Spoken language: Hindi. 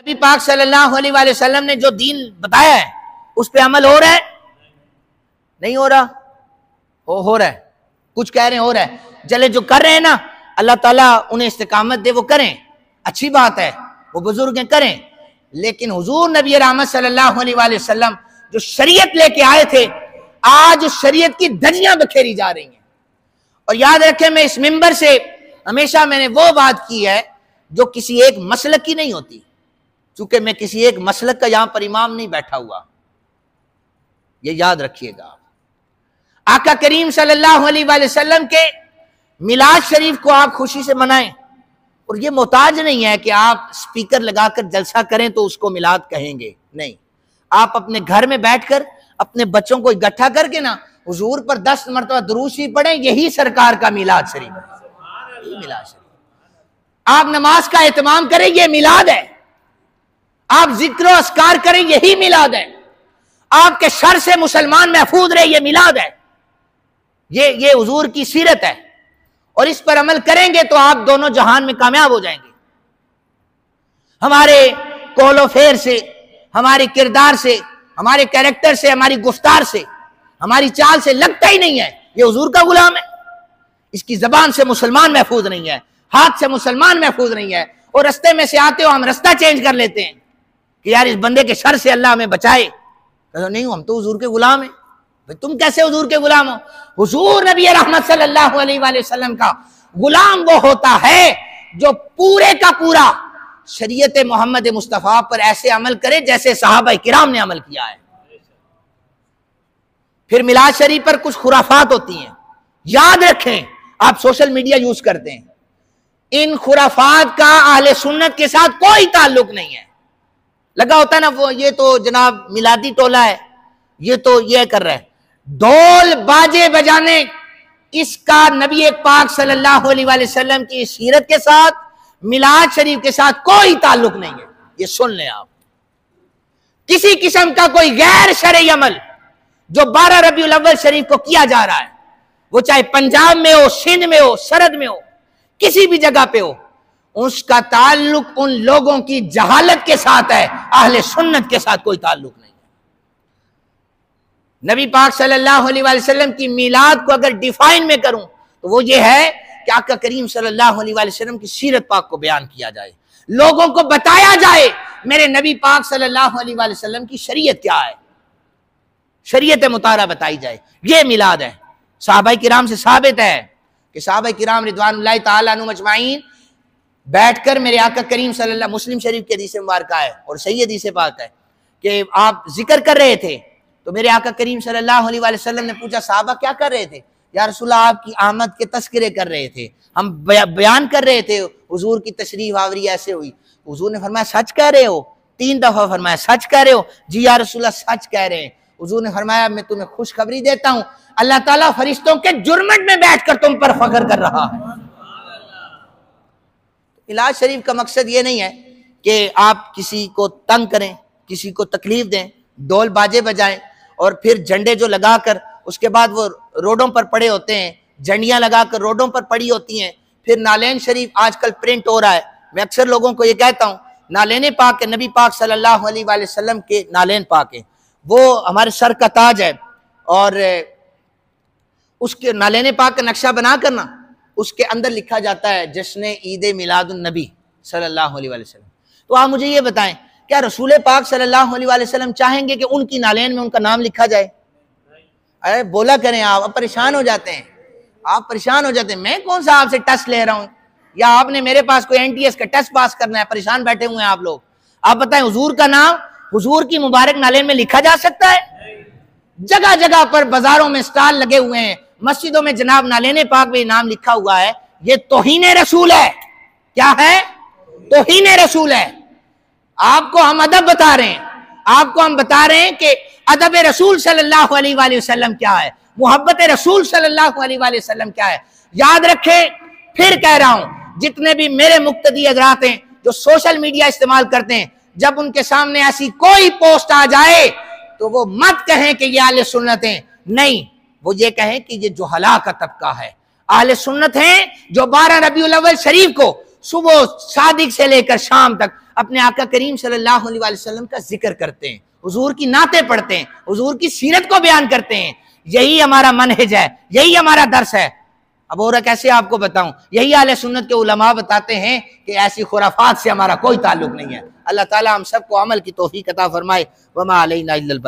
नबी पाक सल्लल्लाहु अलैहि वसल्लम ने जो दीन बताया है उस पे अमल हो रहा है, नहीं हो रहा? हो रहा है। कुछ कह रहे हैं हो रहा है, चले जो कर रहे हैं ना अल्लाह ताला उन्हें इस्तिकामत दे, वो करें, अच्छी बात है, वो बुजुर्ग हैं करें। लेकिन हुजूर नबी रहमत सल्लल्लाहु अलैहि वसल्लम जो शरीयत लेके आए थे, आज उस शरीयत की धज्जियां बखेरी जा रही हैं। और याद रखें, मैं इस मिंबर से हमेशा मैंने वो बात की है जो किसी एक मसलक की नहीं होती, चूंकि मैं किसी एक मसलक का यहां पर इमाम नहीं बैठा हुआ, ये याद रखिएगा। आका करीम सल्लल्लाहु अलैहि वसल्लम के मिलाद शरीफ को आप खुशी से मनाएं, और ये मोहताज नहीं है कि आप स्पीकर लगाकर जलसा करें तो उसको मिलाद कहेंगे, नहीं। आप अपने घर में बैठकर अपने बच्चों को इकट्ठा करके ना हुजूर पर 10 मरतबा दुरूद शरीफ पढ़ें, यही सरकार का मिलाद शरीफ है, मिलाद शरीफ। आप नमाज का एहतमाम करें, यह मिलाद है। आप जिक्र अस्कार करें, यही मिलाद है। आपके शर से मुसलमान महफूज रहे, यह मिलाद है। ये हुजूर की सीरत है, और इस पर अमल करेंगे तो आप दोनों जहान में कामयाब हो जाएंगे। हमारे कौलो फेर से, हमारे किरदार से, हमारे कैरेक्टर से, हमारी गुफ्तार से, हमारी चाल से लगता ही नहीं है ये हुजूर का गुलाम है। इसकी जबान से मुसलमान महफूज नहीं है, हाथ से मुसलमान महफूज नहीं है, और रास्ते में से आते हो हम रास्ता चेंज कर लेते हैं कि यार इस बंदे के शर से अल्लाह हमें बचाए। तो नहीं, हम तो हुजूर के गुलाम हैं। तुम कैसे हुजूर के गुलाम हो? हुजूर नबी रहमत सल्लल्लाहु अलैहि वसल्लम का गुलाम वो होता है जो पूरे का पूरा शरीयत मोहम्मद मुस्तफा पर ऐसे अमल करे जैसे सहाबा किराम ने अमल किया है। फिर मिलाद शरीफ पर कुछ खुराफात होती हैं, याद रखें। आप सोशल मीडिया यूज करते हैं, इन खुराफात का अहले सुन्नत के साथ कोई ताल्लुक नहीं है। लगा होता है ना वो, ये तो जनाब मिलादी टोला है, ये तो ये कर रहा है, ढोल बाजे बजाने, इसका नबी पाक सल्लल्लाहु अलैहि वसल्लम की सीरत के साथ, मिलाद शरीफ के साथ कोई ताल्लुक नहीं है। ये सुन लें आप। किसी किस्म का कोई गैर शरई अमल जो 12 रबीउल अव्वल शरीफ को किया जा रहा है, वो चाहे पंजाब में हो, सिंध में हो, सरहद में हो, किसी भी जगह पे हो, उसका ताल्लुक उन लोगों की जहालत के साथ है, अहले सुन्नत के साथ कोई ताल्लुक नहीं है। नबी पाक सल्लल्लाहु अलैहि वसल्लम की मिलाद को अगर डिफाइन में करूं तो वो ये है कि आका करीम सल्लल्लाहु अलैहि वसल्लम की सीरत पाक को बयान किया जाए, लोगों को बताया जाए मेरे नबी पाक सल्लल्लाहु अलैहि वसल्लम की शरीयत क्या है, शरीयत मुतारा बताई जाए, ये मिलाद है। सहाबा किराम से साबित है कि सहाबा किराम रिदवानुल्लाहि ताला अन्हुम अजमाइन बैठकर मेरे आका करीम सल्लल्लाहु, मुस्लिम शरीफ की हदीस मुबारक है और सही हदीस पाक है कि आप जिक्र कर रहे थे तो मेरे आका करीम सल्लल्लाहु अलैहि वसल्लम ने पूछा साहबा क्या कर रहे थे? या रसूलल्लाह आपकी आमद के तस्करे कर रहे थे, हम बयान कर रहे थे हुजूर की तशरीफ आवरी ऐसे हुई। हुजूर ने फरमाया सच कह रहे हो? 3 दफा फरमाया सच कह रहे हो? जी या रसूलल्लाह सच कह रहे हैं। हुजूर ने फरमाया मैं तुम्हें खुशखबरी देता हूं, अल्लाह ताला फरिश्तों के जुर्मट में बैठकर तुम पर फख्र कर रहा है। इलाज शरीफ का मकसद ये नहीं है कि आप किसी को तंग करें, किसी को तकलीफ दें, ढोल बाजे बजाएं और फिर झंडे जो लगाकर उसके बाद वो रोडों पर पड़े होते हैं, झंडियां लगाकर रोडों पर पड़ी होती हैं। फिर नालेन शरीफ आजकल प्रिंट हो रहा है। मैं अक्सर लोगों को ये कहता हूँ, नालेन पाक के नबी पाक सल्लल्लाहु अलैहि वसल्लम के नालेन पाक है, वो हमारे सर का ताज है, और उसके नालेन पाक का नक्शा बना कर ना उसके अंदर लिखा जाता है जश्न ईद मिलादुन नबी सल्लल्लाहु अलैहि वसल्लम। तो आप मुझे ये बताएं, क्या रसूल पाक सल्लल्लाहु अलैहि वसल्लम चाहेंगे कि उनकी नालेन में उनका नाम लिखा जाए? अरे बोला करें, आप परेशान हो जाते हैं, आप परेशान हो जाते हैं। मैं कौन सा आपसे टेस्ट ले रहा हूं, या आपने मेरे पास कोई NTS का टेस्ट पास करना है? परेशान बैठे हुए हैं आप लोग। आप बताएं, हुजूर का नाम, हुजूर की मुबारक नालेन में लिखा जा सकता है? जगह जगह पर बाजारों में स्टॉल लगे हुए हैं, मस्जिदों में जनाब नालेन पाक में नाम लिखा हुआ है। ये तौहीन रसूल है। क्या है? तौहीन रसूल है। आपको हम अदब बता रहे हैं, आपको हम बता रहे हैं कि अदब रसूल सल्लल्लाहु अलैहि वसल्लम क्या है, मोहब्बत रसूल सल्लल्लाहु अलैहि वसल्लम क्या है। याद रखें, फिर कह रहा हूं, जितने भी मेरे मुक्तदी हज़रात हैं जो सोशल मीडिया इस्तेमाल करते हैं, जब उनके सामने ऐसी कोई पोस्ट आ जाए तो वो मत कहें कि ये आले सुन्नत हैं, नहीं, वो ये कहें कि ये जुहला का तबका है। आले सुन्नत हैं जो 12 रबीउल अव्वल शरीफ को सुबह सादिक से लेकर शाम तक अपने आका करीम सल्लल्लाहु अलैहि वसल्लम का जिक्र करते हैं, हुजूर की नाते पढ़ते हैं, हुजूर की सीरत को बयान करते हैं। यही हमारा मनहज है, यही हमारा दर्स है। अब और कैसे आपको बताऊं, यही आले सुन्नत के उलमा बताते हैं कि ऐसी खुराफात से हमारा कोई ताल्लुक नहीं है। अल्लाह ताला हम सबको अमल की तौफीक अता फरमाए। वमा अलैना इल्लल बलाग।